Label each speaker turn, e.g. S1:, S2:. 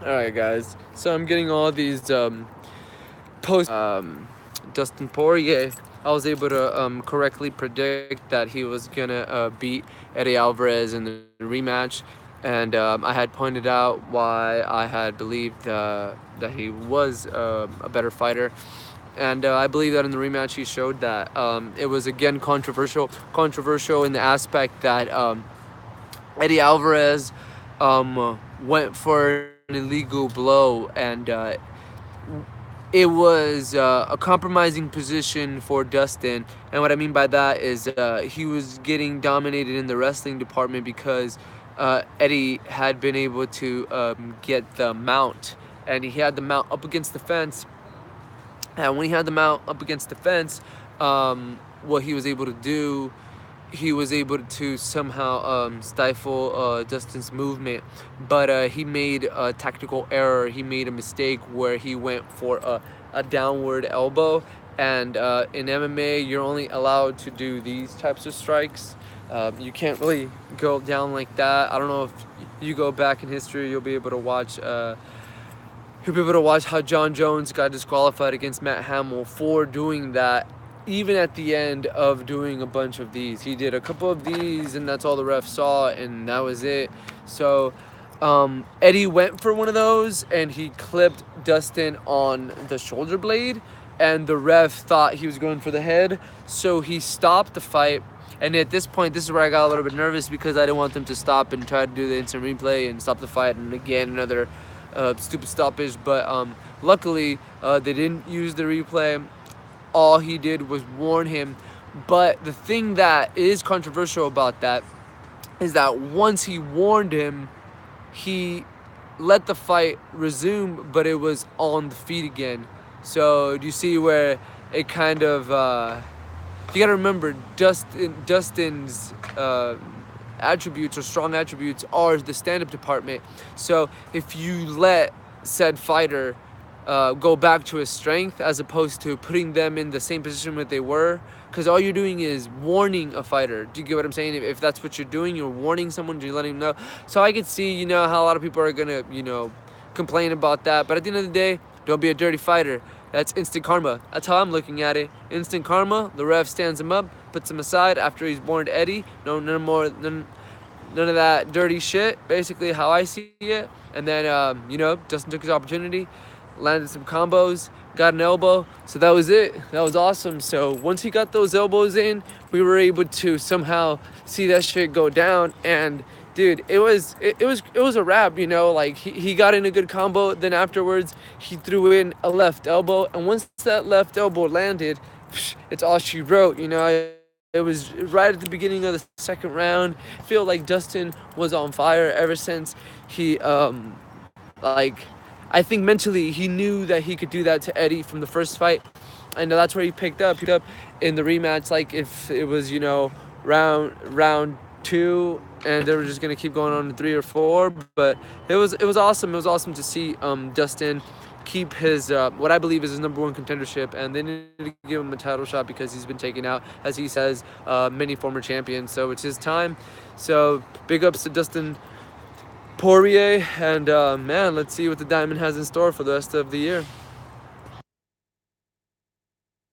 S1: Alright, guys. So I'm getting all these post Dustin Poirier. I was able to correctly predict that he was gonna beat Eddie Alvarez in the rematch, and I had pointed out why I had believed that he was a better fighter. And I believe that in the rematch he showed that. It was again controversial in the aspect that Eddie Alvarez went for an illegal blow, and it was a compromising position for Dustin. And what I mean by that is he was getting dominated in the wrestling department because Eddie had been able to get the mount, and he had the mount up against the fence. And when he had the mount up against the fence, what he was able to do, he was able to somehow stifle Dustin's movement, but he made a tactical error. He made a mistake where he went for a downward elbow, and in MMA, you're only allowed to do these types of strikes. You can't really go down like that. I don't know if you go back in history, you'll be able to watch. You'll be able to watch how John Jones got disqualified against Matt Hamill for doing that. Even at the end of doing a bunch of these, he did a couple of these, and that's all the ref saw, and that was it. So Eddie went for one of those, and he clipped Dustin on the shoulder blade, and the ref thought he was going for the head, so he stopped the fight. And at this point, this is where I got a little bit nervous because I didn't want them to stop and try to do the instant replay and stop the fight, and again another stupid stoppage. But luckily, they didn't use the replay. All he did was warn him. But the thing that is controversial about that is that once he warned him, he let the fight resume, but it was on the feet again. So do you see where it kind of you got to remember Dustin's attributes or strong attributes are the stand-up department. So if you let said fighter go back to his strength as opposed to putting them in the same position that they were, because all you're doing is warning a fighter. Do you get what I'm saying? If that's what you're doing, you're warning someone, you're letting them know. So I could see, how a lot of people are gonna, complain about that. But at the end of the day, don't be a dirty fighter. That's instant karma. That's how I'm looking at it. Instant karma. The ref stands him up, puts him aside after he's warned Eddie. None of that dirty shit. Basically, how I see it. And then, Dustin took his opportunity, landed some combos, got an elbow. So that was it. That was awesome. So once he got those elbows in, we were able to somehow see that shit go down. And dude, it was a wrap. Like he got in a good combo. Then afterwards, he threw in a left elbow, and once that left elbow landed, it's all she wrote. It was right at the beginning of the second round. I feel like Dustin was on fire ever since he like I think mentally he knew that he could do that to Eddie from the first fight, and that's where he picked up in the rematch. Like if it was round two, and they were just gonna keep going on to 3 or 4. But it was awesome. It was awesome to see Dustin keep his what I believe is his #1 contendership, and they need to give him a title shot because he's been taken out, as he says, many former champions. So it's his time. So big ups to Dustin Poirier, and man, let's see what the Diamond has in store for the rest of the year.